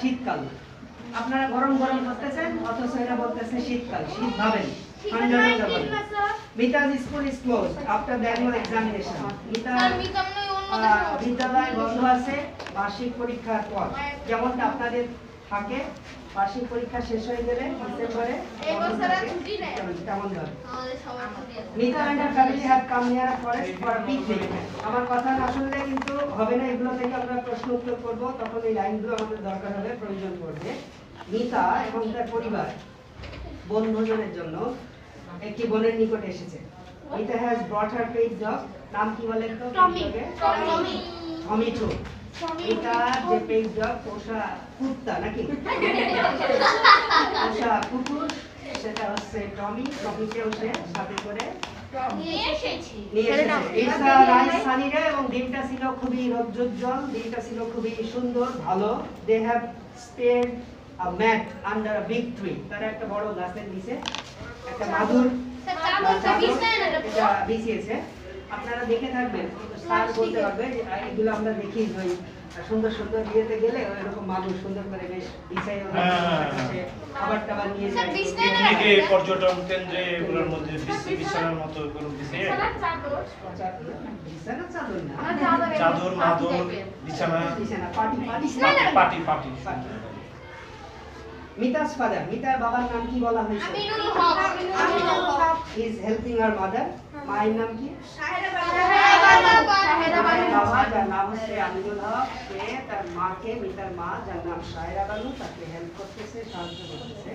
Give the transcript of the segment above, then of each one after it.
শীতকাল, আপনারা গরম গরম করতেছেন অথচ এরা বলতেছে শীতকাল, শীত ভাবেন। মিতা's school is closed after the annual examination. বিদ্যালয় বন্ধ আছে বার্ষিক পরীক্ষার পর, যেমনটা আপনাদের থাকে বার্ষিক পরীক্ষা শেষ হয়ে গেলে ডিসেম্বরে তেমন ধরে। Mita and her family have come near a forest for a picnic. আমার কথা না শুনলে কিন্তু হবে না, এগুলো থেকে আমরা প্রশ্ন উত্তর করব, তখন এই লাইনগুলো আমাদের দরকার হবে, প্রয়োজন পড়বে। মিতা এবং তার পরিবার বনভোজনের জন্য একটি বনের নিকটে এসেছে। Mita has brought her pet dog, নাম কি বলেন তো? টমেটো। এটা যে পেট ডগ পোষা কুত্তা নাকি পোষা কুকুর, সেটা হচ্ছে টমি। টমিকেও সে সাথে করে নিয়ে এসেছে। এটা রাইস সানিরে, এবং দিনটা ছিল খুবই রৌদ্রোজ্জ্বল, দিনটা ছিল খুবই সুন্দর ভালো। They have spread a mat under a big tree. তারা একটা বড় গাছের নিচে একটা মাদুর বিছিয়েছে। আপনারা দেখে থাকবেন, স্যার বলতে পারবে যে এগুলো আমরা দেখি ওই সুন্দর সুন্দর বিয়েতে গেলে এরকম মাদুর সুন্দর করে বেশ বিছাই খাবার টাবার নিয়ে যায়। পর্যটন কেন্দ্রে এগুলোর মধ্যে বিছানার মতো কোনো বিছানা চাদর না, চাদর মাদুর বিছানা পাটি পাটি। মিতা's father, মিতার বাবার নাম কি বলা হয়েছে? আমিনুল হক। He is helping her mother. মায়ের নাম কি? শাহেরা বানু। বাবা যার নাম হচ্ছে আমিনুল হক, সে তার মাকে, মিতার মা যার নাম শাহেরা বানু, তাকে হেল্প করতেছে, সাহায্য করতেছে।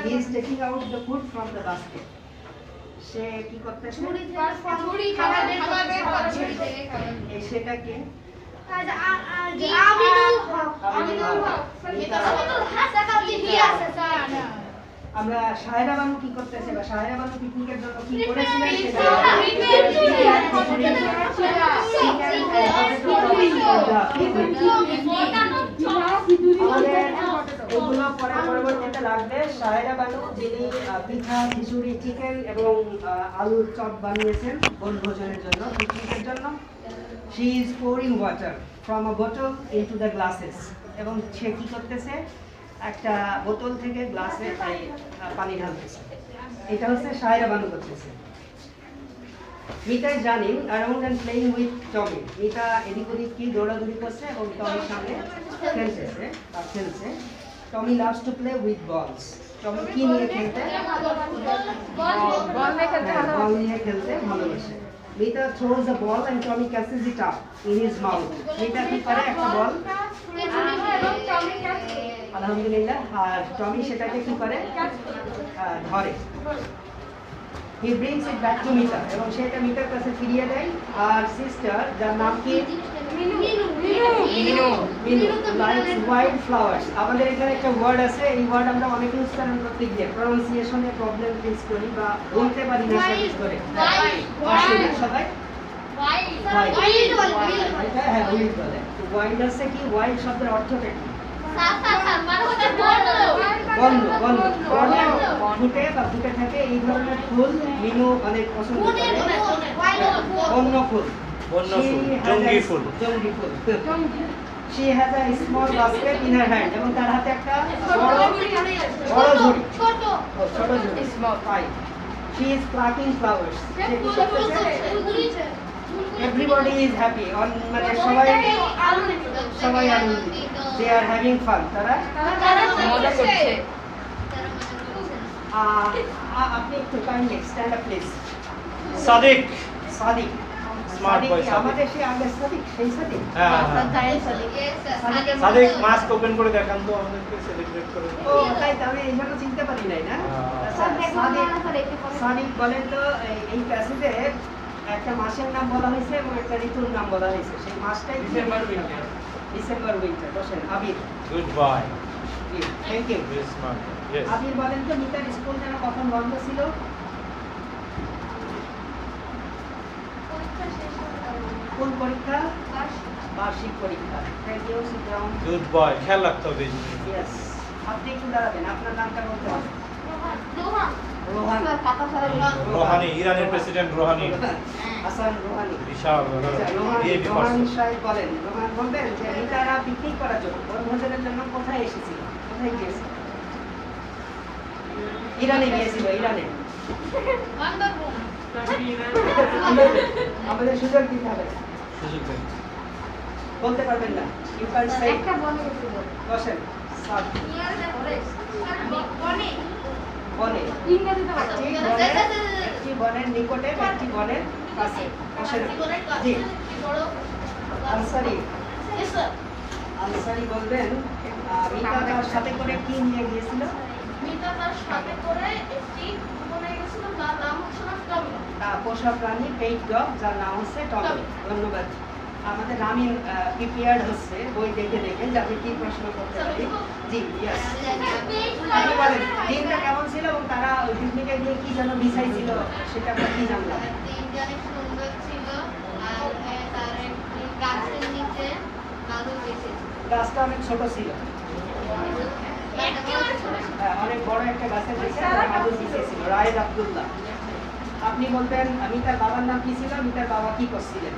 He is taking out the food from the basket. সে কি করতেছে? ঝুড়ি খাবার বের করছে। সেটাকে আমরা শাহেরা বানু কি করতেছে বা শাহেরা বানু পিকনিকের জন্য কি করেছিলেন সেটা এগুলো পরে পরবর্তীতে লাগবে। শাহেরা বানু যিনি পিঠা, খিচুড়ি, চিকেন এবং আলুর চপ বানিয়েছেন বনভোজনের জন্য, পিকনিকের জন্য। She is pouring water from a bottle into the glasses. এবং সে কি করতেছে? একটা বোতল থেকে গ্লাসে পানি ঢালতেছে। এটা হচ্ছে শাহেরা বানু করতেছে। Mita is running around and playing with Tommy. Mita এদিক ওদিক কি দৌড়াদৌড়ি করছে এবং টমির সামনে খেলছে। টমি loves to play with balls. টমি কি নিয়ে খেলতে? বল নিয়ে খেলতে ভালোবাসে। Mita throws a ball and Tommy catches it up in his mouth. Mita কি করে? একটা বল আলহামদুলিল্লাহ, আর টমি সেটাকে কি করে? ধরে। He brings it back to Mita, এবং সেটা মিতার কাছে ফিরিয়ে দেয়। আর সিস্টার যার নাম কি? Minu likes wild flowers. আমাদের এখানে একটা ওয়ার্ড আছে, এই ওয়ার্ড আমরা অনেকে উচ্চারণ করতে গিয়ে প্রনাউন্সিয়েশনে প্রবলেম ফেস করি বা বলতে পারি না সঠিক করে। সবাই ওয়াইল্ড আছে কি? ওয়াইল্ড শব্দের অর্থটা কি? বন্য। ফুটে বা ফুটে থাকে এই ধরনের ফুল মিনু অনেক পছন্দ করে। বন্য ফুল, জঙ্গি ফুল। She has a small basket in her hand, এবং তার হাতে একটা বড় ঝুড়ি, ছোট ঝুড়ি, small pie. She is plucking flowers. Everybody is happy. মানে সবাই আনন্দিত। They are having fun. তারা মজা করছে। আপনি একটু kindly stand up please. Sadiq smart boy. আমাদের সেই আগে সাদিক, সেই সাদিক। হ্যাঁ সাদিক মাস্ক ওপেন করে দেখান তো আমাদেরকে, সেলিব্রেট করে। ও তাই তো, আমি এইজন্য চিনতে পারি নাই না। সাদিক বলেন তো, এই প্যাসেজে একটা মাসের নাম বলা হয়েছে এবং একটা ঋতুর নাম বলা হয়েছে। সেই মাসটাই ডিসেম্বর উইন্টার। বসেন Abir. Good bye. Thank you. Abir বলেন তো, মিতার স্কুল যেন কখন বন্ধ ছিল? কোন পরীক্ষা? বার্ষিক পরীক্ষা। Thank you. Sit down. Good boy. খেয়াল রাখতে হবে। ইয়েস। আপনি একটু দাঁড়াবেন, আপনার নামটা বলতে হবে। রোহানি, ইরানের প্রেসিডেন্ট রোহানি। হাসান রোহানি। বিশাল আচ্ছা, রোহান VIP রোহান person। সাহেব বলেন, রোহান বলবেন যে মিতারা পিকনিক করার জন্য বনভোজনের জন্য কোথায় এসেছিল, কোথায় গিয়েছিল? ইরানে গিয়েছিল, ইরানে। আমাদের সুযোগ দিতে হবে, সুযোগ দেন। বলতে পারবেন না। ইউ ক্যান সে একটা বনে গেছিল। বসেন। সাব বনে ইংরেজিতে বলো। একটি বনের নিকটে একটি বনের কাছে বসেন। জি আনসারি আনসারি বলবেন মিতা তার সাথে করে কি নিয়ে গিয়েছিল? পোষা প্রাণী পেইড ডগ, যার নাম হচ্ছে টমি। ধন্যবাদ। আমাদের রামিন প্রিপেয়ার্ড হচ্ছে বই দেখে দেখে যাতে কি প্রশ্ন করতে পারি। জি ইয়েস, আপনি বলেন দিনটা কেমন ছিল এবং তারা ওই পিকনিকে গিয়ে কি যেন বিছাইছিল সেটা আমরা কি জানলাম? গাছটা অনেক ছোট ছিল, হ্যাঁ, অনেক বড় একটা গাছের নিচে মাদুর বিছিয়েছিল। রায়েদ আব্দুল্লাহ, আপনি বলবেন মিতার বাবার নাম কি ছিল, মিতার বাবা কি করছিলেন?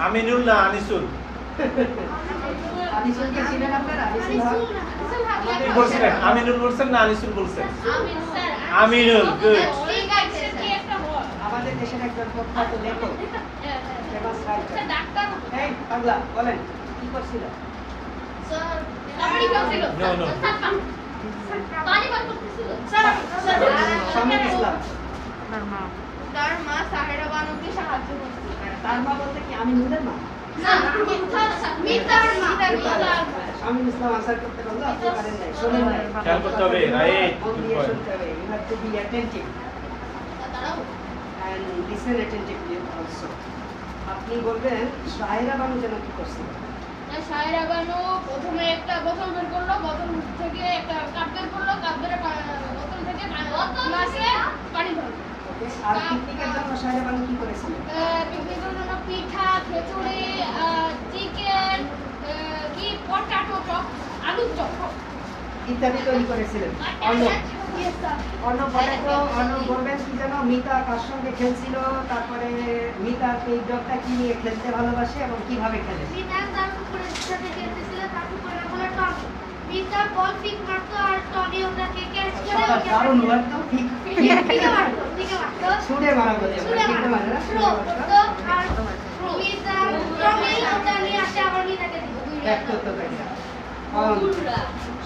আমিনুল না আনিসুল? আনিসুলকে চিনেন আপনারা? আনিসুল হক কি বলছিলেন? আমিনুল বলছেন না আনিসুল বলছেন? আমিনুল, গুড। আমাদের দেশের একজন প্রখ্যাত লেখক, ফেমাস রাইটার। এই পাগলা বলেন কি করছিল? No, no. শামীম ইসলাম। তার মা সাহেরা বানুকে সাহায্য করছে। তার মা বলতে কি আমি নুরের মা? না, মিতার মা। শামীম ইসলাম আনসার করতে পারলো, আপনি পারেন নাই, শোনেন নাই। খেয়াল করতে হবে, right, মন good দিয়ে point. শুনতে হবে। You have to be attentive and listen attentively also. আপনি বলবেন সাহেরা বানু যেন কি করছিল? সাহেরা বানু প্রথমে একটা বোতল বের করলো, বোতল থেকে একটা কাপ বের করলো, কাপ বের বোতল থেকে গ্লাসে পানি ধরলো। Okay, আর পিকনিকের জন্য সাহেরা বানু কি করেছিল? পিকনিকের জন্য পিঠা, খিচুড়ি, চিকেন, কি পটাটো চপ, আলুর চপ ইত্যাদি তৈরি করেছিলেন। অর্ণব পটাটো, অর্ণব বলবেন কি যেন মিতা কার সঙ্গে খেলছিল, তারপরে মিতা এই ডগটা কি নিয়ে খেলতে ভালোবাসে এবং কিভাবে খেলে? মিতার তার উপরে সাথে খেলতেছিল, তার উপরে বলে টমি। মিতার বল ফিক মারতো আর টমি ওটাকে ক্যাচ করে সবার দারুণ ওয়ার্ড তো, ঠিক ফিকে মারতো, ফিকে মারতো। ছুড়ে মারা বলে আমরা, ছুঁড়ে ঠিক না মানে না? থ্রো করতো আর মিতা টমি ওটা নিয়ে আসে আবার মিতাকে দিত। ব্যাক করতে থাকে।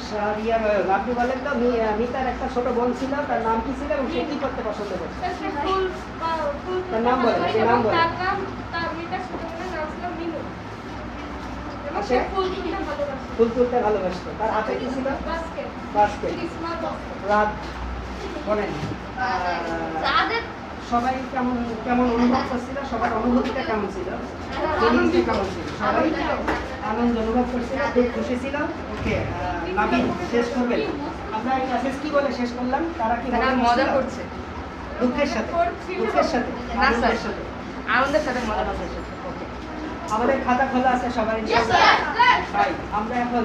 সারিয়া রয়্যাল, আপনি বলেন তো মিতার একটা ছোট বোন ছিল, তার নাম কি ছিল এবং সে কি করতে পছন্দ করত? তার নাম বলেন, সেই নাম বলেন। আচ্ছা, ফুল তুলতে ভালোবাসতো। তার হাতে কি ছিল? বাস্কেট। রাত বলেন তাদের সবাই কেমন কেমন অনুভব করছিল, সবার অনুভূতিটা কেমন ছিল, ফিলিংসটা কেমন ছিল? সবাই আনন্দ অনুভব করছিল, খুব খুশি ছিল। ওকে, নাবিল শেষ করবেন। আমরা এই ক্লাসে কি বলে শেষ করলাম? তারা কি মজা করছে? দুঃখের সাথে, দুঃখের সাথে, আনন্দের সাথে, আনন্দের সাথে মজা আনন্দের সাথে। ওকে, আমাদের খাতা খোলা আছে সবার ইনশাআল্লাহ। ভাই আমরা এখন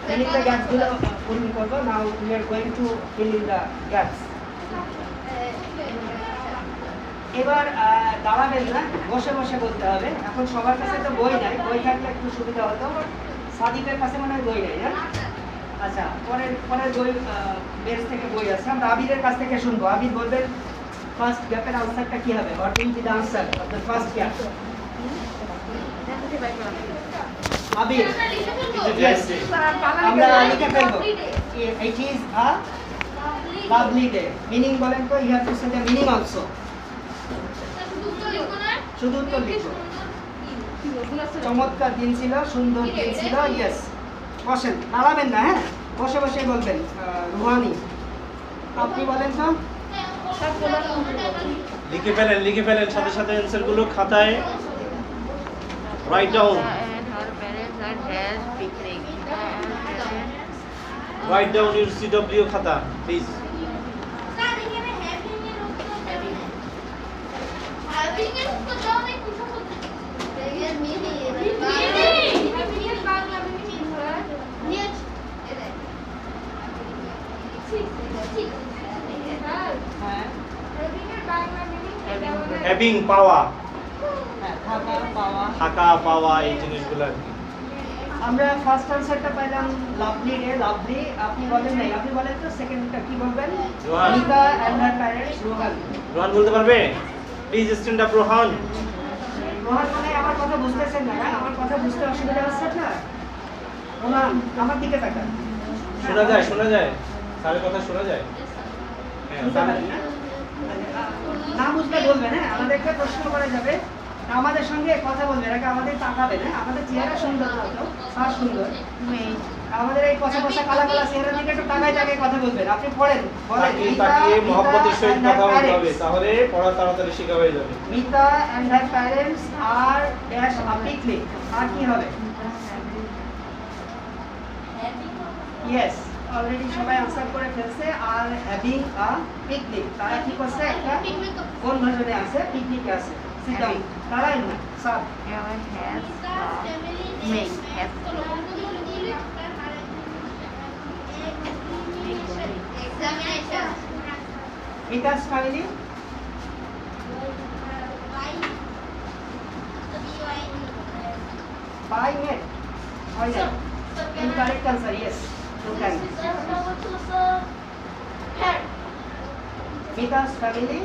fill in the gaps গুলো পূরণ করবো। নাও we are going to fill in the gaps. এবার দাঁড়াবেন না, বসে বসে বলতে হবে। এখন সবার কাছে তো বই নাই, বই থাকলে একটু সুবিধা হতো। সাদিকের কাছে মনে হয় বই নাই না? আচ্ছা, পরের বই বেঞ্চ থেকে বই আছে। আমরা আবিরের কাছ থেকে শুনবো। আবির বলবেন ফার্স্ট গ্যাপের আনসারটা কি হবে? What will be the answer of the first gap? Abir, yes, আমরা লিখে ফেলবো। It is a lovely day. Meaning বলেন তো, you have to say the meaning also. শুধু উত্তর লিখো। চমৎকার দিন ছিল, সুন্দর দিন ছিল। ইয়েস, বসেন, দাঁড়াবেন না, হ্যাঁ, বসে বসে বলবেন। রুহানি, আপনি বলেন তো। লিখে ফেলেন সাথে সাথে অ্যানসার গুলো খাতায় write down. Write down your CW খাতা প্লিজ। স্যার এখানে হ্যাভিং এর উত্তর দেবেন। হ্যাভিং এর উত্তর দাও নাই কোথা বলতে? এর মিনি হ্যাভিং এর বাংলা মিনি হয়। নিচ ঠিক ঠিক হ্যাভিং পাওয়া, হ্যাঁ, থাকা পাওয়া। থাকা পাওয়া এই জিনিসগুলো আর কি। আমরা ফার্স্ট আনসারটা পাইলাম লাভলি রে, লাভলি। আপনি বলেন নাই, আপনি বলেন তো সেকেন্ডটা কি বলবেন? Rohan. Mita and her parents, Rohan. Rohan বলতে পারবে? Please stand up Rohan. Rohan মানে আমার কথা বুঝতেছেন না? হ্যাঁ, আমার কথা বুঝতে অসুবিধা হচ্ছে না? রোহান আমার দিকে তাকান। শোনা যায়, শোনা যায়, স্যারের কথা শোনা যায়। হ্যাঁ, বুঝতে স্যার পারেন না? না বুঝলে বলবেন, হ্যাঁ, আমাদেরকে প্রশ্ন করা যাবে, আমাদের সঙ্গে কথা বলবেন, আগে আমাদের তাকাবেন, হ্যাঁ, আমাদের চেহারা সুন্দর না তো, স্যার সুন্দর, আমাদের এই কথা কথা কালা কালা চেহারার দিকে একটু তাকায় তাকায় কথা বলবেন। আপনি পড়েন, বলেন। তাকিয়ে মিতা, তাকিয়ে মিতা মহব্বতের সহিত and her কথা বলতে হবে, parents. তাহলে পড়া তাড়াতাড়ি শেখা হয়ে যাবে। Mita and her parents are dash a picnic. আর কি হবে? Yes, already সবাই আনসার করে ফেলছে। আর হ্যাভিং আ পিকনিক, তারা কি করছে? একটা কোন ভাষণে আছে? পিকনিকে আছে। Sit down. তারাই না স্যার। মিতাস ফ্যামিলি বাই মেট হয় না। Incorrect answer, yes. You can. Mita's family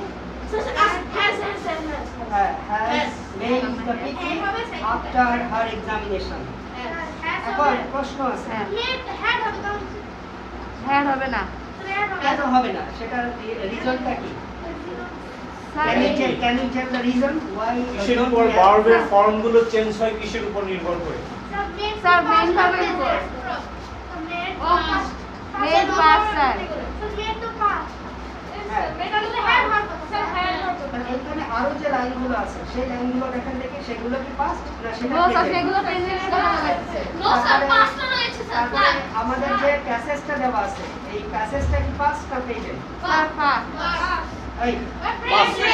has made the picnic after her examination. এখন প্রশ্ন আছে, হ্যাঁ হবে না কেন হবে না? সেটার রিজনটা কি? Can you tell the reason why? কিসের উপর ভার্বের ফর্মগুলো চেঞ্জ হয়, কিসের উপর নির্ভর করে? স্যার মেন ভাবে মেন পাস স্যার এখানে আরো যে লাইনগুলো আছে সেই লাইনগুলো এখান থেকে সেগুলো কি পাস্ট না সেটা নো স্যার present? সেগুলো প্রেজেন্ট করা হয়েছে তারপরে আমাদের যে প্যাসেজটা দেওয়া আছে এই প্যাসেজটা কি পাস্ট না প্রেজেন্ট? স্যার পাস এই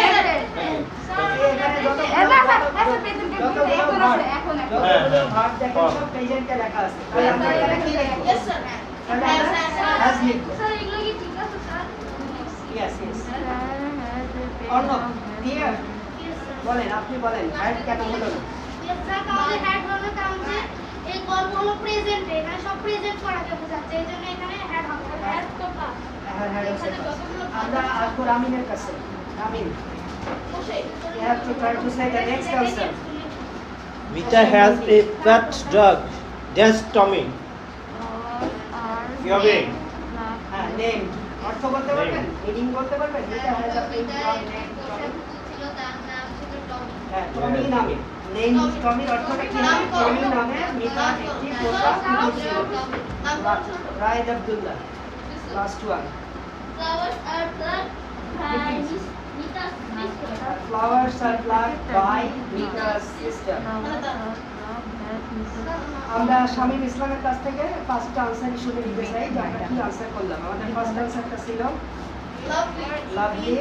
এখানে ভার্ব দেখেন সব প্রেজেন্টে লেখা আছে। তাহলে আমরা এখানে কি লিখব? তাহলে আমরা has লিখব। Yes, yes. অর্ণব, ক্লিয়ার? বলেন, আপনি বলেন, হ্যাড কেন হলো না? এই গল্পগুলো প্রেজেন্ট এখানে সব প্রেজেন্ট করাকে বোঝাচ্ছে এইজন্য এখানে হ্যাড হবে হ্যাড তো পাস হ্যাঁ, হ্যাঁ, আমরা আসবো রামিনের কাছে। Ramin, you have to try to say the next answer. Mita has a pet dog. That's Tommy. কি হবে? হ্যাঁ, নেম অর্থ বলতে পারবেন? মিনিং বলতে পারবেন? এটা has a pet dog named Tommy. হ্যাঁ, টমি নামে। নেম টমি অর্থটা কি? টমি নামে মিতা একটি পোষা কুকুর ছিল। Raiyad Abdullah, last one. Flowers are plucked by Mita's sister. Flowers are plucked by Mita's sister. আমরা শামীম ইসলামের কাছ থেকে ফার্স্ট আনসারই শুনে নিতে চাই যে আমরা কি আনসার করলাম। আমাদের ফার্স্ট আনসারটা ছিল লাভলি।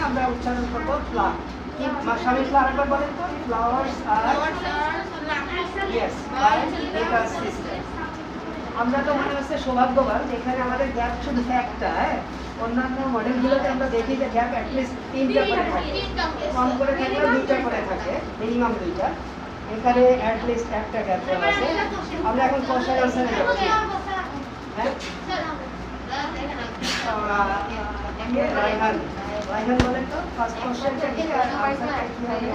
আমরা উচ্চারণ করবো ফ্লাক। কি শামীম ইসলাম আরেকবার বলেন তো? Flowers are yes by Mita's sister. আমরা তো মনে হচ্ছে সৌভাগ্যবান যেখানে আমাদের গ্যাপ শুধু একটা। অন্যান্য মডেলগুলোতে আমরা দেখি যে গ্যাপ অ্যাটলিস্ট 3টা করে থাকে, কম করে থাকলে 2টা করে থাকে, মিনিমাম 2টা। এখানে অ্যাটলিস্ট একটা গ্যাপ আছে। আমরা এখন কোশ্চেন আনসারে যাব। হ্যাঁ, রায়হান বলেন তো ফার্স্ট কোশ্চেনটা কি আর আনসারটা কি হবে?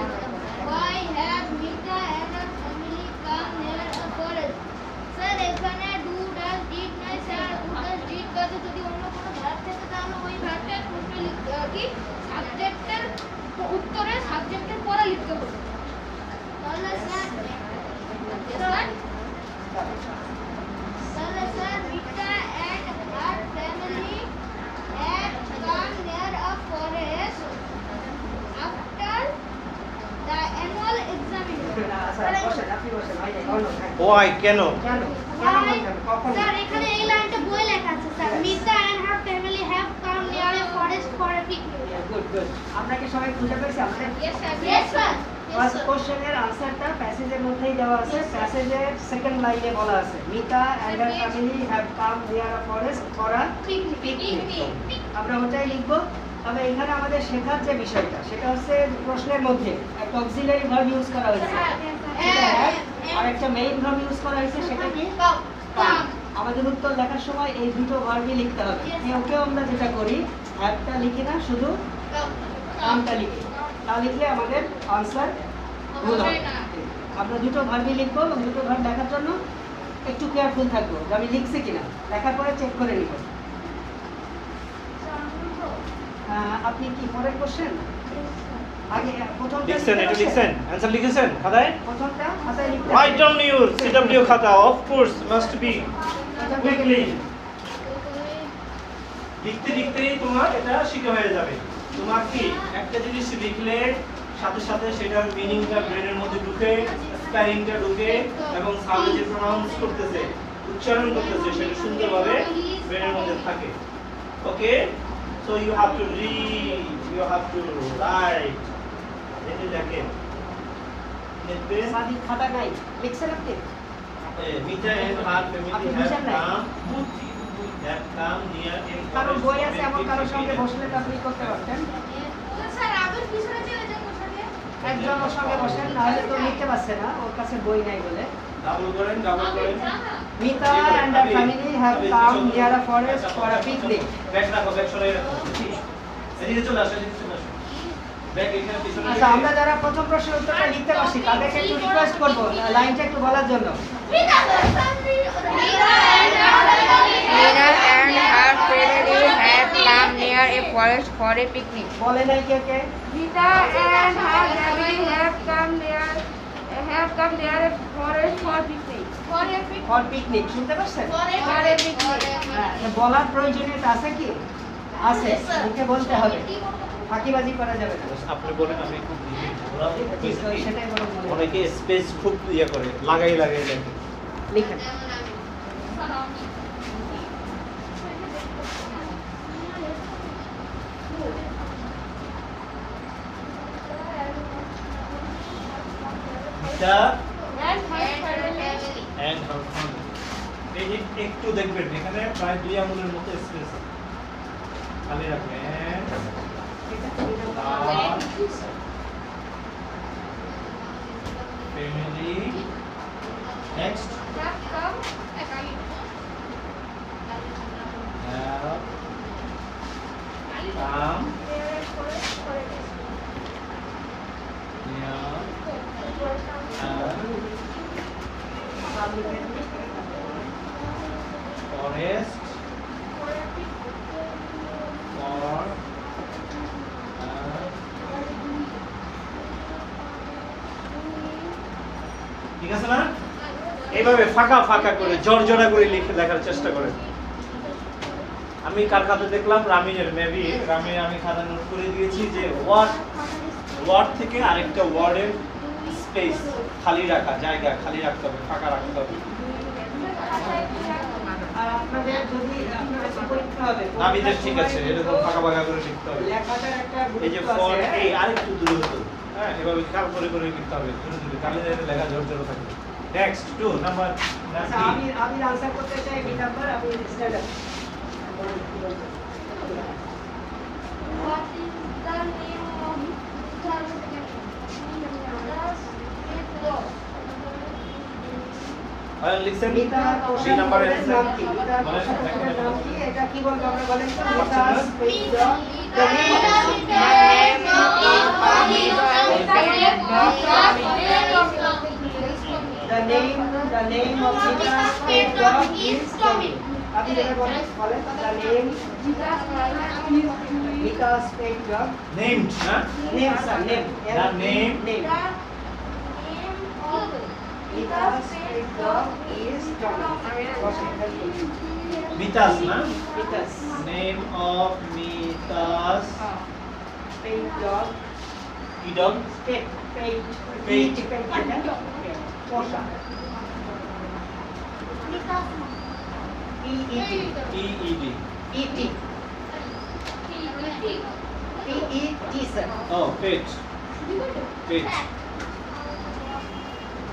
Why have Mita and her family come near a forest? Sir, এখানে do does did নাই স্যার do does did কাজে যদি অন্য কোনো ভার্ব থাকে তাহলে ওই ভার্বটা পূর্বে কি সাবজেক্টের উত্তরে সাবজেক্টের পরে লিখতে হবে। তাহলে sir Mita and her family had come near a forest after the annual examination. Why? কেন? কেন? স্যার এখানে এই লাইনটা বই লেখা picnic. Good good. আমরা কি সবাই বুঝতে পেরেছি আমাদের Yes, sir. Yes, sir. First কোশ্চেনের আনসারটা প্যাসেজের মধ্যেই দেওয়া আছে। প্যাসেজের সেকেন্ড লাইনে বলা আছে Mita and her family have come near a forest for a Picnic. আমরা ওটাই লিখবো। তবে এখানে আমাদের শেখার যে বিষয়টা সেটা হচ্ছে প্রশ্নের মধ্যে একটা অক্সিলারি ভার্ব ইউজ করা হয়েছে, সেটা have, আর একটা মেইন ভার্ব ইউজ করা হয়েছে সেটা কি Come. আমাদের উত্তর লেখার সময় এই দুটো ভার্বই লিখতে হবে। কেউ আমরা যেটা করি হ্যাভটা লিখি না, শুধু কামটা লিখি, তা লিখলে আমাদের আনসার ভুল হবে। আমরা দুটো ভার্বই লিখবো এবং দুটো ভার্ব লেখার জন্য একটু কেয়ারফুল থাকবো যে আমি লিখছি কিনা, লেখার পরে চেক করে নিব। আপনি কি পরের কোশ্চেন আগে প্রথমটা লিখছেন, এটা লিখছেন, অ্যানসার লিখেছেন খাতায়? প্রথমটা খাতায় লিখতে রাইট ডাউন ইউর সিডব্লিউ খাতা, of course must be quickly. লিখতে লিখতেই তোমার এটা শিখে হয়ে যাবে। তোমার কি একটা জিনিস লিখলে সাথে সাথে সেটার মিনিংটা ব্রেনের মধ্যে ঢুকে, স্পেলিংটা ঢুকে এবং সামনে যে প্রনাউন্স করতেছে, উচ্চারণ করতেছে সেটা সুন্দরভাবে ব্রেনের মধ্যে থাকে। Okay, so you have to read, you have to write. এটা দেখেন লিখবে সাদিক খাতা নাই, লিখছেন আপনি? Mita and her family have come near a কারণ বই আছে এমন কারোর সঙ্গে বসলে তো আপনি করতে পারতেন। স্যার আবার পিছনে চলে যান কোথায়? একজনের সঙ্গে বসেন, নাহলে তো লিখতে পারছে না, ওর কাছে বই নাই বলে। ডাবল করেন, ডাবল করেন। Mita and her family have come near a forest for a picnic. Bag রাখো, ব্যাগ সরাই রাখো। এদিকে চলে আসো, এদিকে চলে আসো। ব্যাগ এখানে পিছনে আচ্ছা, রেখে- আমরা যারা প্রথম প্রশ্নের উত্তরটা লিখতে পারছি তাদেরকে একটু রিকোয়েস্ট করব লাইনটা একটু বলার জন্য। Mira and her family have come near a forest for a picnic. বলে নাই কে কে? Rita and her family have come near a forest for picnic. For picnic, শুনতে পাচ্ছেন? For a picnic. হ্যাঁ, বলার প্রয়োজনীয়তা আছে কি? আছে, মুখে বলতে হবে, ফাঁকিবাজি করা যাবে না। আপনি বলেন, আমি খুব সেটাই বলবো মনে হয়। অনেকে স্পেস খুব ইয়ে করে, লাগাই লেখে। লিখেন। Mita And her family. And her family. এই যে একটু দেখবেন এখানে প্রায় 2 আঙ্গুলের মতো স্পেস আছে, খালি রাখবেন। Family next Have come. Come Near a forest for a picnic. Near forest For a picnic. For ঠিক আছে না? এইভাবে ফাঁকা ফাঁকা করে জড়জড়া করে লেখার চেষ্টা করেন। আমি কার খাতা দেখলাম, রামিনের, মেবি রামিন, আমি খাতা নোট করে দিয়েছি যে ওয়ার্ড থেকে আরেকটা ওয়ার্ডের স্পেস খালি রাখা, জায়গা খালি রাখতে হবে, ফাঁকা রাখতে হবে। আর আপনাদের যদি আপনাদের যে পরীক্ষা হবে, নাবিদের ঠিক আছে, এরকম ফাঁকা ফাঁকা করে লিখতে হবে। লেখাটার একটা এই যে গুরুত্ব ফর, আছে। এই আরেকটু দূরে হতো, হ্যাঁ, এভাবে খেয়াল করে করে লিখতে হবে, দূরে দূরে, তাহলে লেখা জড়জড় থাকবে। নেক্সট 2 নাম্বার আচ্ছা, আমি আনসার করতে চাই বি নাম্বার, আমি stand up. What is the name of লিখছেন মিতা সি নাম্বারের নাম কি? মিতা পোশাকের নাম কি? এটা কি বলবো আমরা, বলেন তো? Mita The name of Mita's pet dog is Tommy. আপনি যেটা বলেন, the name Mita's pet dog. Named না Name, sir, name. The name. Name. Mita's pet dog is Tommy. Mita's না Mita's name of Mita's pet dog. কি ডগ Pet. Pet. Pet. পোষা। E-E-T. EED E-T. P-E-T, sir. Oh, pet. Pet.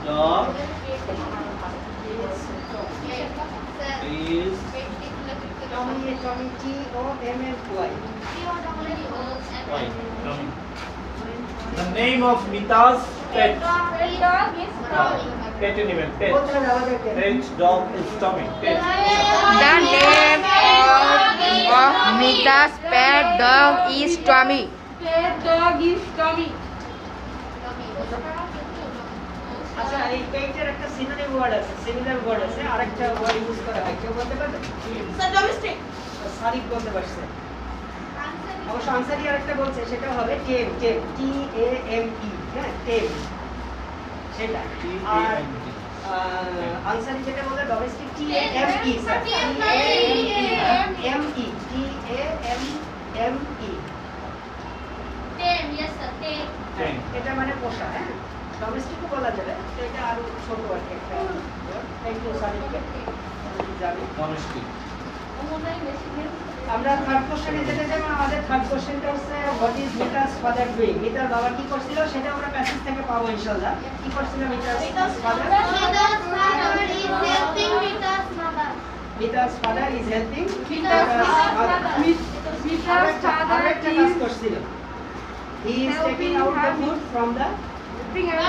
Dog is Tommy, T-O-M-M-Y. Why? The name of Mita's pet. Pet animal. Pet. বলতে হবে আমাদেরকে। Pet dog is Tommy. Pet. The name of Mita's pet dog is Tommy. Pet dog is Tommy. আচ্ছা, এই পেইন্টের একটা synonym word আছে, similar word আছে, আরেকটা word use করা হয়। কেউ বলতে পারবে? সারিফ বলতে পারছে। অবশ্য আনসারই আরেকটা বলছে, সেটা হবে টেম, T-A-M-E, হ্যাঁ, টেম। সেটা। আর আনসারি যেটা বলে domestic T-A-M-E, sir. T-A-M-E, T-A-M-M-E। Ten. এটা মানে পোষা, হ্যাঁ। ডোমেস্টিকও বলা যাবে, তো এটা আরো ছোট আর কি একটা। থ্যাংক ইউ সারিফকে। জানি। Honesty. আমরা থার্ড কোশ্চেনে যেতে যাব। আমাদের থার্ড কোশ্চেনটা হচ্ছে what is Mita's father doing. মিতার বাবা কি করছিল সেটা আমরা প্যাসেজ থেকে পাবো ইনশাআল্লাহ। কি করছিল Mita's father? Mita's father is helping Mita's mother. Mita's father আরেকটা কাজ করছিল। He is taking out the food from the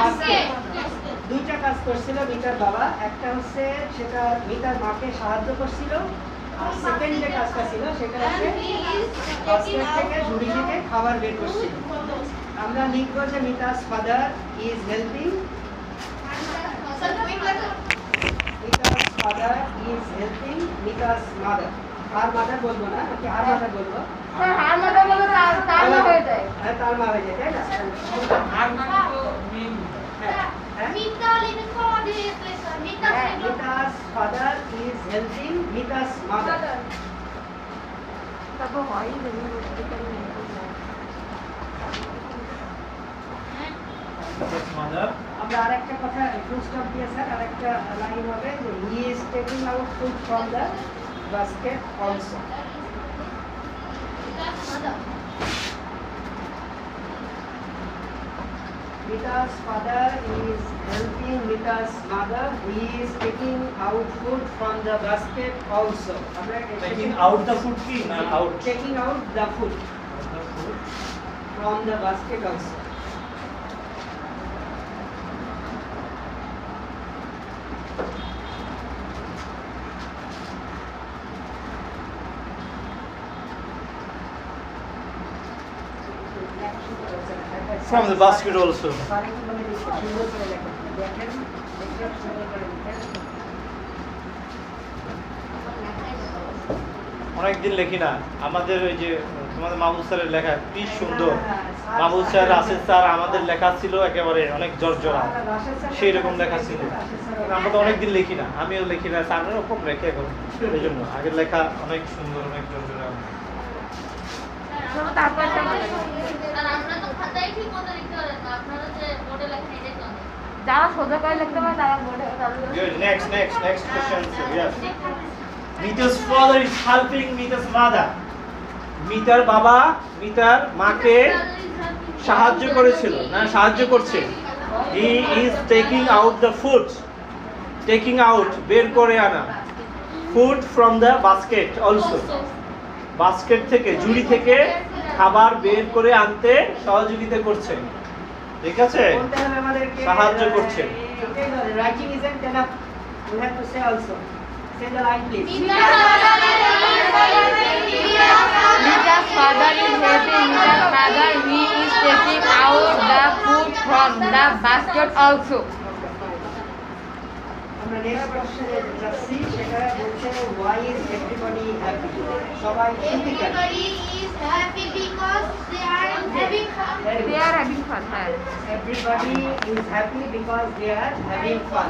basket। দুইটা কাজ করছিল মিতার বাবা। একটা হচ্ছে সেটা মিতার মাকে সাহায্য করছিল, আর সেকেন্ড যে কাজটা ছিল সেটা হচ্ছে বাস্কেট থেকে ঝুড়ি থেকে খাবার বের করছিল। আমরা লিখব যে Mita's father is helping Mita's father is helping Mita's mother. আর মাদার বলবো না, নাকি আর মাদার বলবো? স্যার হার মাথা বলে তার না হয়ে যায়। হ্যাঁ, তার মা হয়ে যায়, তাই না? হ্যাঁ, হ্যাঁ। Mita's father is helping Mita's mother. Mita's mother. আমরা আরেকটা কথা ফুল স্টপ দিয়ে স্যার আরেকটা লাইন হবে যে he is taking out food from the basket also. Mita's father is helping Mita's mother. He is taking out food from the basket also. আমরা Taking out the food কি না out? taking out the food The food. from the basket also. From the basket also. অনেকদিন লিখি না, আমাদের ওই যে তোমাদের মাহবুব স্যারের লেখা কি সুন্দর। মাহবুব স্যার, রাশেদ স্যার, আমাদের লেখা ছিল একেবারে অনেক জর্জরা, সেই রকম লেখা ছিল। আমরা তো অনেকদিন লিখি না, আমিও লিখি না, স্যারের ওরকম লেখে এখন। এই জন্য আগের লেখা অনেক সুন্দর, অনেক জর্জরা। যারা সোজা করে লিখতে পারে তারা বোর্ডে Good. Next question. Yes. Mita's father is helping Mita's mother. মিতার বাবা মিতার মাকে সাহায্য করেছিল, না সাহায্য করছে। He is taking out the food. Taking out, বের করে আনা। Food from the basket also. Basket থেকে, ঝুড়ি থেকে খাবার বের করে আনতে সহযোগিতা করছে। ঠিক আছে? সাহায্য করছে। Writing isn't enough. We have to say also. Say the line, please. Mita's father is helping Mita's mother. He is taking out the food from the basket also. আমরা নেক্সট কোশ্চেনে যাচ্ছি। সেটা বলছে why is everybody happy? সবাই খুশি কেন? Everybody is happy because they are having fun. They are having fun. Everybody is happy because they are having fun.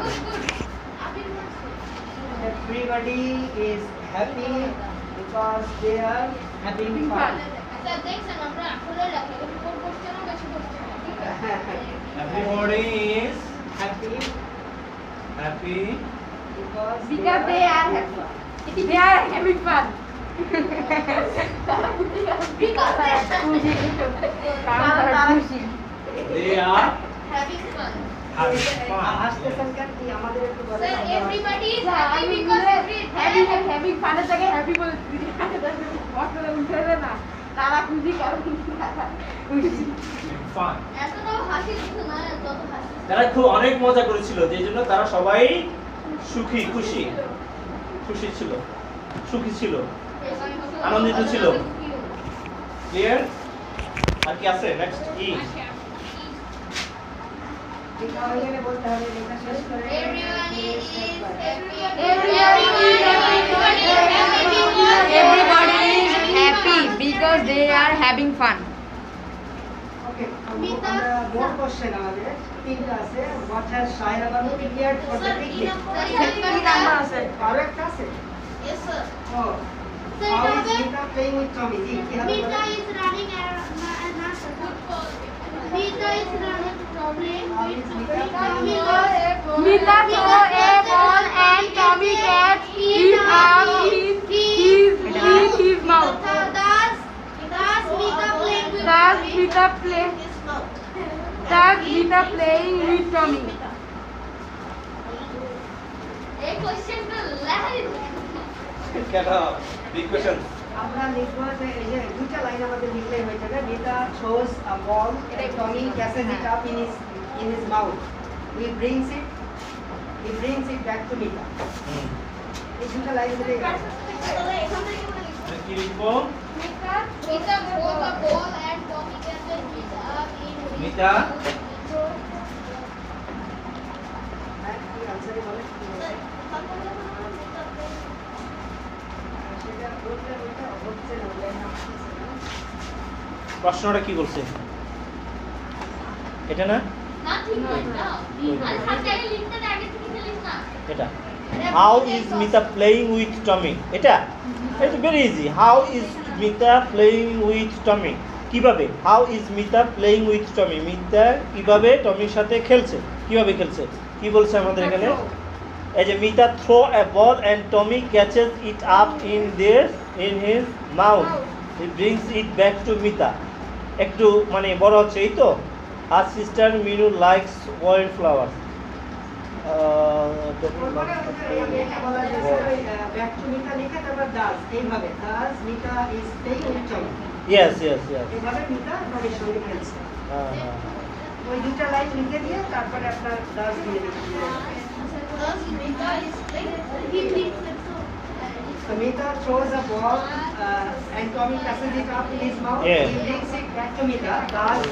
Everybody is happy because they are having fun. Sir দেখছেন আমরা আসলে লেখা কোন কোশ্চেনও বেশি করছি না, ঠিক আছে? Everybody is Happy happy because Because they are happy. They are having fun. Because they খুশি কারণ তারা খুশি They are having fun. having fun. হাসতেছেন কেন কি আমাদের একটু বলেন Sir, আমরা- everybody is happy because having ফানের জায়গায় হ্যাপি বলে বসলে উঠে না তারা খুশি কারণ তারা খুশি Fun. এতটাও হাসি দিচ্ছে না যত হাসি তারা খুব অনেক মজা করেছিল যেই জন্য তারা সবাই সুখী খুশি খুশি ছিল সুখী ছিল আনন্দিত ছিল। ক্লিয়ার? আর কি আছে নেক্সট ই ঠিক হয়ে গেলে বলতে হবে লেখা শেষ করে Everyone is happy. Everybody is happy because they are having fun. ওকে মিতা, আমরা মোর কোশ্চেন আমাদের তিনটা আছে what has Shaira Banu prepared for the Sir, picnic কি নাম্বার আছে? আরো একটা আছে Yes, sir. ও Sir, হাউ এটা ইজ হবে- মিতা প্লেইং উইথ টমি জি কি হবে Mita is running around. Mita is running playing with Tommy. Mita throw a ball and Tommy catch it up in his mouth. Does Mita playing with Does Tommy? Mita play? His mouth. Does Mita playing with Tommy? এই কোশ্চেনটা লাই কেন big question আমরা লিখবো যে এই যে দুটো line আমাদের লিখলেই হয়ে যাবে Mita throws a ball and Tommy catches it up in his mouth he brings it back to Mita এই দুটো লাইন দিলেই হবে। তাহলে এখান থেকে বলে লিখব কি লিখবো Mita throws a ball and Tommy catches it up in his Mita হ্যাঁ, কি answer এ বলে? কি বলে? সেটা বলতে বলতে হচ্ছে না, লাইন আসছে না। প্রশ্নটা কি বলছে এটা না না ঠিক নয় না আর হাতে আগে লিখতে না আগে থেকে লিখ না এটা how is Mita playing with Tommy এটা it's very easy how is Mita playing with Tommy কিভাবে how is Mita playing with Tommy Mita কিভাবে টমির সাথে খেলছে কিভাবে খেলছে কি বলছে আমাদের এখানে এই যে Mita throw a ball and Tommy catches it up in his mouth he brings it back to Mita একটু মানে বড় হচ্ছে এই তো আর sister Minu likes wild flowers তারপরে ওই এটা বলা যাচ্ছে ওই ব্যাক টু মিতা লিখে তারপর ডাজ এইভাবে does Mita is playing with Tommy yes এইভাবে মিতা টমির সঙ্গে খেলছে ওই দুটো লাইন লিখে দিয়ে তারপরে আপনার ডাজ দিয়ে দিতে Does Mita is playing he thinks it's so So Mita throws a ball and Tommy catches it up in his mouth. Yeah. He brings it back to Mita. Does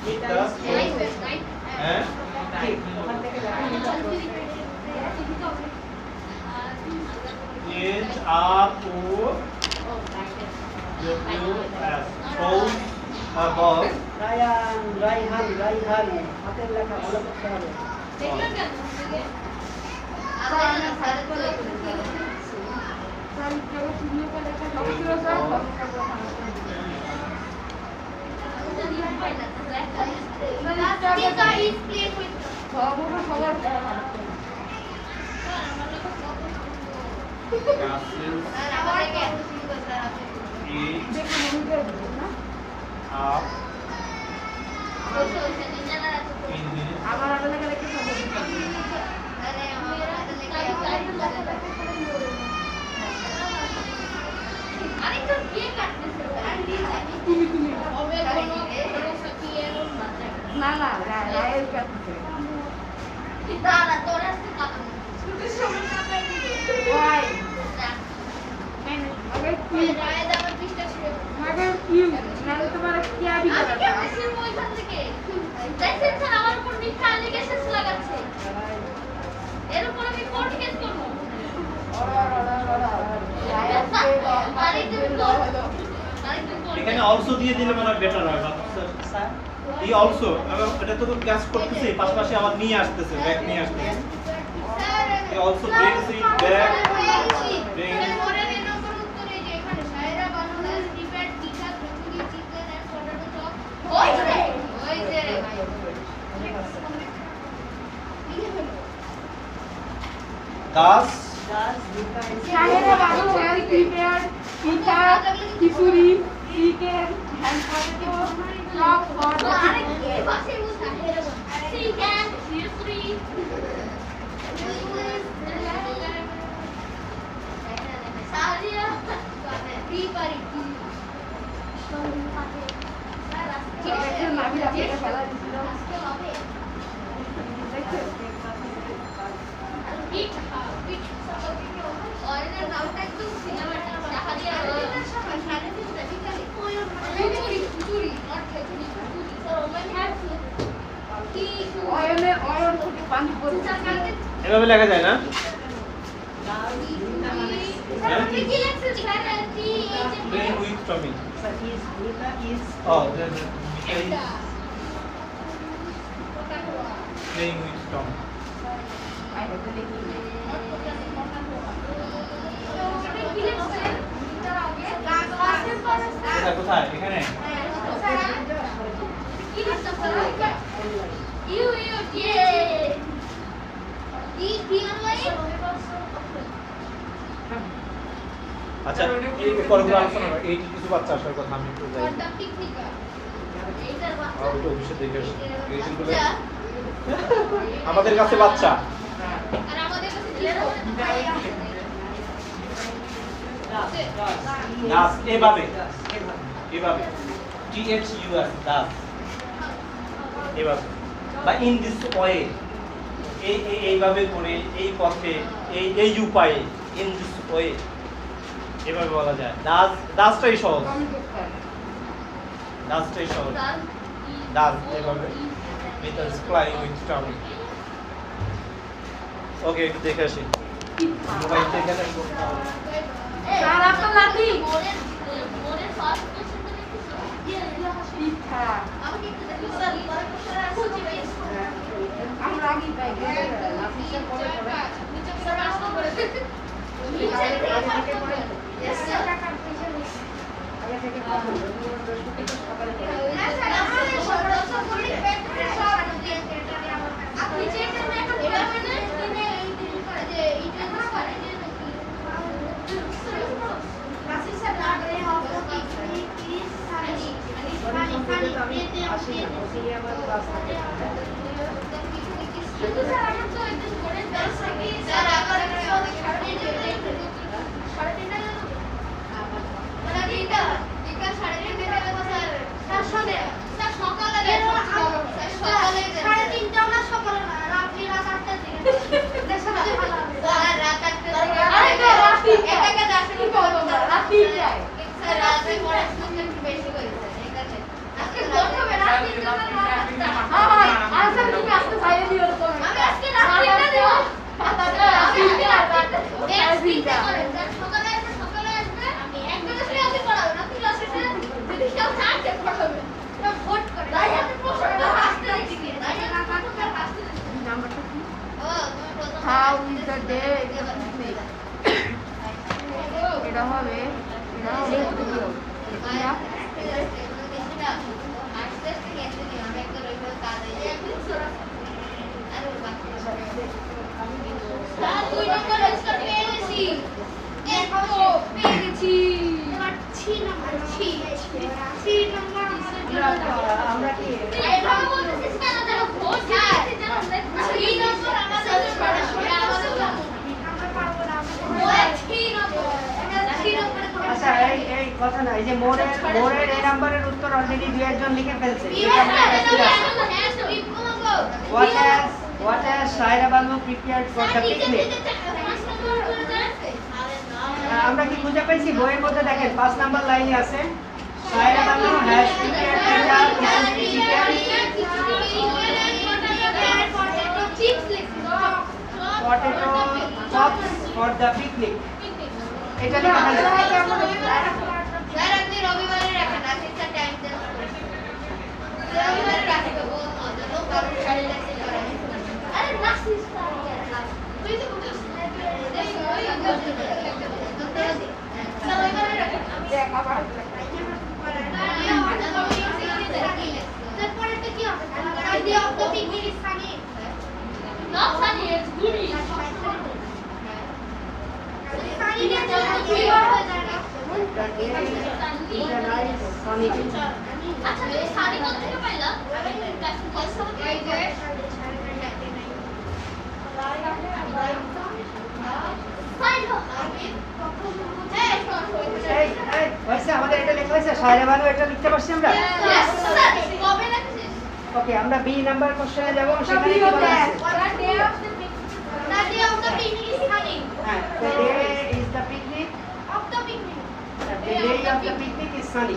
Mita is playing with হ্যাঁ ঠিক ওখান থেকে দেখা Mita throws it. H R O W S throws a ball Raihan হাতের লেখা ভালো করতে হবে দেখলেন কেন আরে স্যার বলে Mita is playing with castles it up in his আমার আগে লেখা লেখা না রায়ের কাছে ওয়াই अगर क्यों मगर क्यों मैंने तुम्हारा क्या बिगाड़ा था এখানে অলসো দিয়ে দিলে মনে হয় বেটার হয় স্যার এই অলসো এবং এটা তো ক্যাচ করতেছে পাশাপাশি আবার নিয়ে আসতেছে ব্যাক নিয়ে আসতেছে He also brings it back. Thus does Nita is Shahera Banu has prepared pita, khichuri, chicken, and potato chop for the এভাবে লেখা যায় না? Playing with Tommy. So Nita is Oh, then Mita is playing with Tom. কোথায়? এখানে? আচ্ছা, এই পরগুলো আলোচনা করো। এই কিছু বাচ্চা আসার কথা আমি একটু যাই। ওটা অফিসে দেখে আসি। এইগুলো আমাদের কাছে বাচ্চা। দাস এভাবে এভাবে THUS দাস এভাবে বা ইন দিস ওয়ে এইভাবে করে এই পথে এই উপায়ে ইন দিস ওয়ে এভাবে বলা যায়। দাসটাই সহজ, দাসটাই সহজ। দাস এভাবে with us flying with Tommy. ওকে, একটু দেখে আসি। মোবাইল থেকে How is the day? এটা হবে আমরা কি আচ্ছা এই কথা না, এই যে মোরের এই নাম্বারের উত্তর অলরেডি দুই একজন লিখে ফেলছে। What has Shaira Banu prepared for the picnic? আমরা কি বুঝে পেয়েছি? বইয়ের মধ্যে দেখেন 5 নাম্বার লাইনে আছে Shaira Banu has prepared potato chops for the picnic. এটা লেখা আছে। স্যার আপনি রবিবারে রাখেন, আজকে স্যার টাইম দেন। রবিবারে রাখেন তো লোক কারণ শাড়ি লাগছে করে। আরে নাসিস স্যার তুই তো বুঝছিস না স্যার রবিবারে রাখেন। দেখ আবার স্যার পরেরটা কি হবে? Idea of the picnic is funny. Not funny, it's good. sunny day. আচ্ছা তুমি শাড়ি কোথা থেকে পাইলা? এই হয়েছে আমাদের এটা লেখা হয়েছে সায়রা বানু, এটা লিখতে পারছি আমরা? ওকে, আমরা বি নাম্বার কোশ্চেনে যাব। সেখানে কি বলা আছে? হ্যাঁ, the day is the picnic. The day of the picnic is sunny.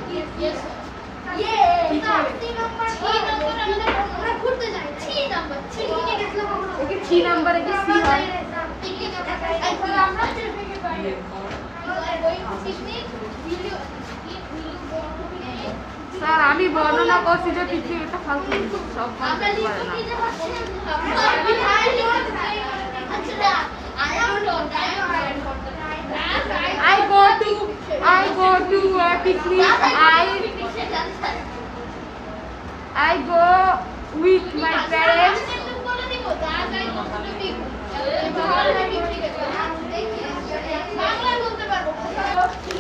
Sir আমি বর্ণনা করছি যে পৃথিবীটা ফালতু সব আমরা বলতে পারে না। I go to a picnic. I go with my parents.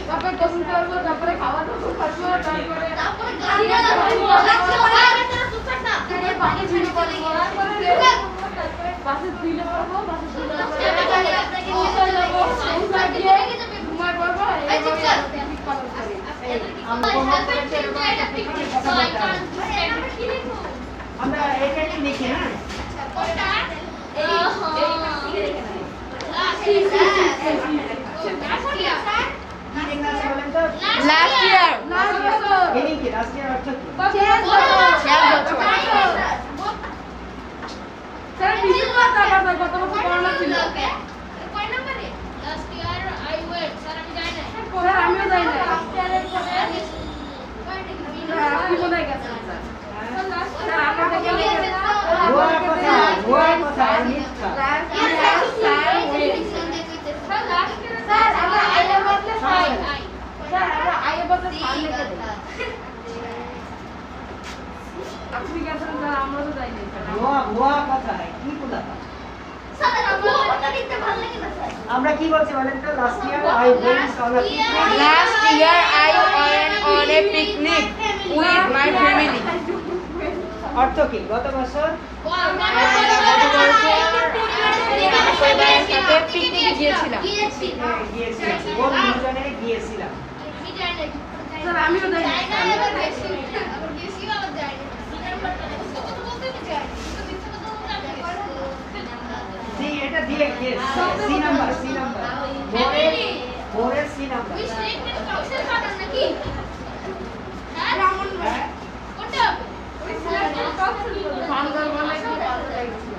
তারপরে কোচিং করবো, তারপরে খাওয়া দাওয়া করবো, তারপরে বাসে ঝুলে পড়বো, বাসে ঝুলে পড়বো, ঘুমায় পড়বো। আমরা এটা কি লিখি? হ্যাঁ, কি লেখা আছে বলেন তো? Last year. meaning কি? last year অর্থ কি? স্যার বিশেষ কথা আমার কত বছর করোনা ছিল। স্যার আমিও যাই না। আপনি কোথায় গেছেন স্যার? স্যার আমাদের ভুয়া কথা, মিথ্যা। আপনি গেছেন স্যার, আমরা তো যাইনি স্যার। ভুয়া কথা, কি বলা? আমরা কি বলছি বলেন তো? last year I went on a picnic. Last year I went on a picnic with my family. অর্থ কি? গত বছর পরিবারের সাথে পিকনিকে গিয়েছিলাম। গিয়েছিলাম, বনভোজনে গিয়েছিলাম। স্যার আমিও যাই না। সি, এটা দিয়ে গিয়েছে। C number, C number. ভোরের সি নাম্বার। বান্দরবনে কি ভালো লাগছে?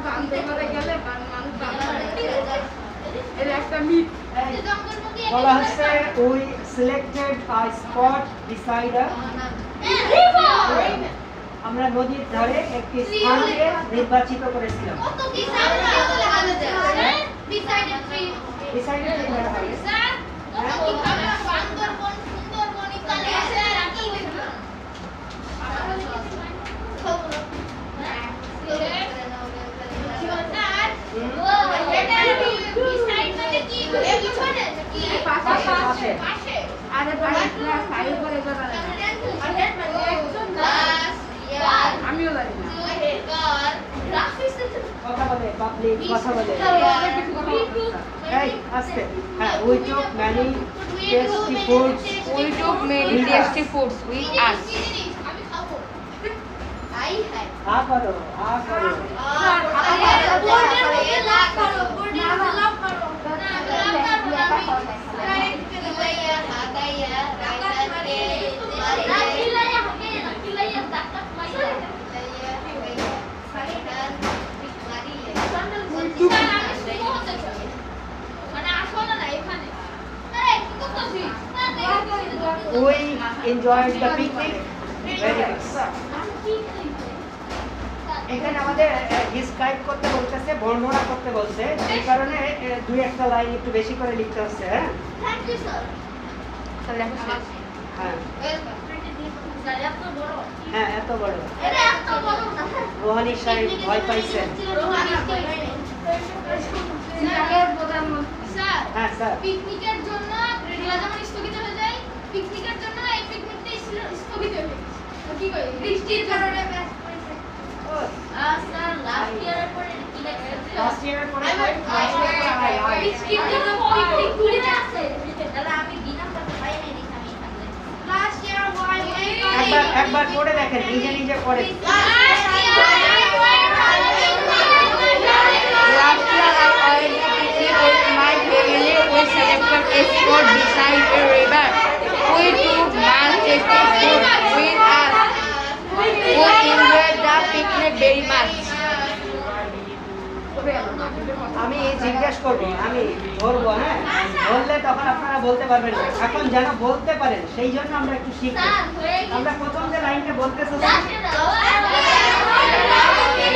বান্দরবনে গেলে এর একটা মিট বলা হচ্ছে we selected a spot beside a, আমরা নদীর ধারে একটি স্থানকে নির্বাচিত করেছিলাম। Beside a tree ধরা হবে। আরে ভাই ক্লাস 5 পরে আমিও জানি না। কথা বলে, পাবলিক কথা বলে। এই আস্তে। হ্যাঁ, we took many tasty foods. We took many tasty foods with us. আ করো, আ করো। We enjoyed the picnic very much. এখানে আমাদের ডিসক্রাইব করতে বলতেছে, বর্ণনা করতে বলছে, এই কারণে দুই একটা লাইন একটু বেশি করে লিখতে হচ্ছে। হ্যাঁ, Thank you, sir. তাহলে এখন হ্যাঁ। Welcome. হ্যাঁ এত বড় রোহানি সাহেব ভয় পাইছেন হ্যাঁ স্যার পিকনিকের জন্য খেলা যেমন স্থগিত হয়ে যায়, পিকনিকের জন্য এই পিকনিকটাই স্থগিত হয়ে গেছে। কি কই বৃষ্টির কারণে স্যার লাস্ট ইয়ারের পরে কি লাগছে? লাস্ট ইয়ারের পরে বৃষ্টির জন্য পিকনিক ঘুরে যাচ্ছে। তাহলে আমি দিনাম করতে পারি না এই আমি থাকলে লাস্ট ইয়ার একবার পড়ে দেখেন নিজে নিজে পড়ে Last year I already with my family. We selected a spot beside a river. We took much tasty food with us. We enjoyed the picnic very much. আমি জিজ্ঞেস করব আমি ধরবো হ্যাঁ বললে তখন আপনারা বলতে পারবেন না এখন যেন বলতে পারেন সেই জন্য আমরা একটু শিখবো আমরা প্রথম যে লাইনটা বলতেছি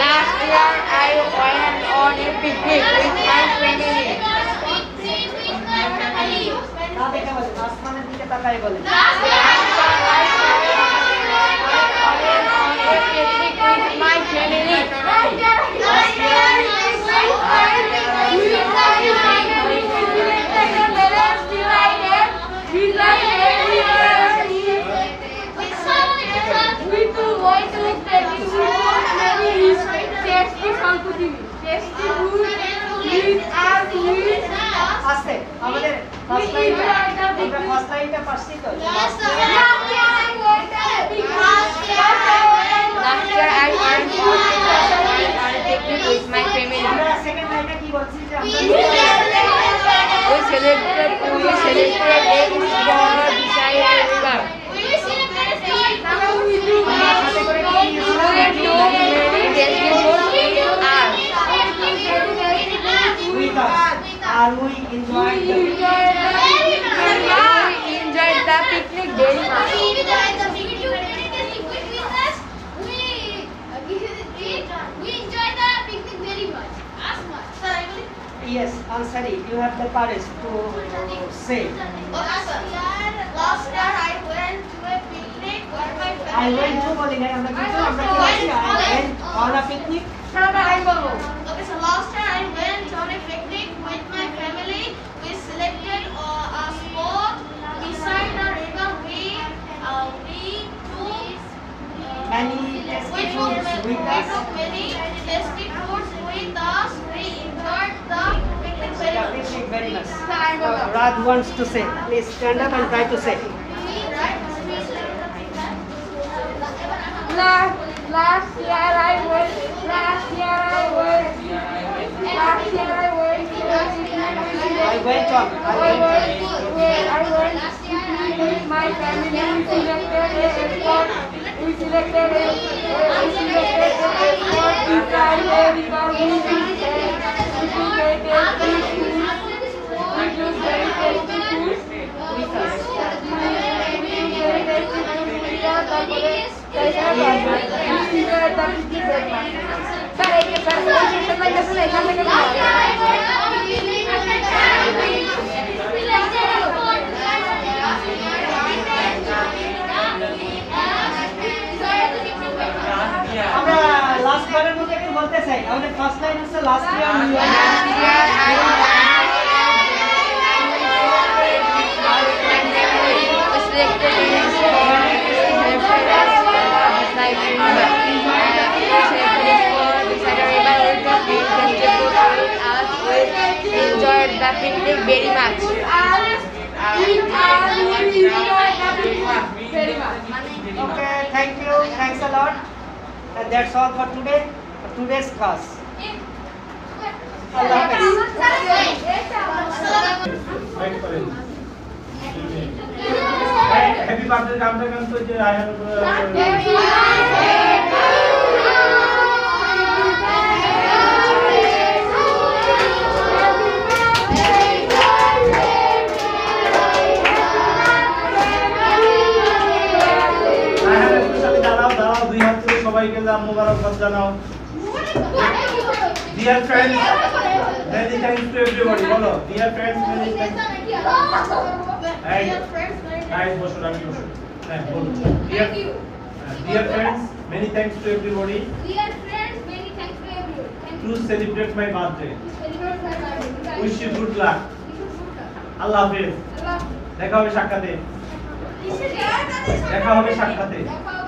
Last year I went on a picnic with my family. তা দেখে বলেন আসমানের দিকে তাকাই বলেন Last year I went on a picnic with my family. আস্তে আমাদের ফার্স্ট লাইনটা পাচ্ছি তো Last year I went on a picnic with my family. আমরা সেকেন্ড লাইনটা কি বলছি যে আমরা We selected a spot beside a river. সাথে করে কি নিয়েছিলাম? We took many tasty food with us. With us. And we enjoyed the We enjoyed the picnic very much. yes, Ansari, you have the courage to say. I went to বলি নাই আমরা কিন্তু আমরা কি বলছি I went on a picnic. Okay, so last year I went on a picnic with my family. We selected a spot beside the river. We took Many tasty foods with us. many tasty foods with us. We enjoyed the picnic very The much. picnic very much. Raj wants to say. Please stand up and try to say. Last year I went I went on. with my family. We selected a spot beside a river. We took very tasty food with us. আমরা last বারের মধ্যে একটু বলতে চাই আমাদের first line হচ্ছে last year Enjoyed the picnic very much. Okay, thank you. Thanks a lot. And that's all for today. For today's class. Allah Hafiz. Happy birthday গানটা গান তো যে আই হ্যাভ দাঁড়াও দুই হাত তুলে সবাইকে মোবারকবাদ জানাও dear friends many thanks to everybody বলো ডিয়ার ফ্রেন্ডস মেনি থ্যাঙ্কস বসো আমি বসো হ্যাঁ বলো Thank you. Dear friends, many thanks to everybody Dear friends, many thanks to everyone. Thank to you. celebrate my birthday. Celebrate my birthday. Wish you good luck. আল্লাহ হাফেজ। Allah. দেখা হবে সাক্ষাতে। দেখা হবে সাক্ষাতে। দেখা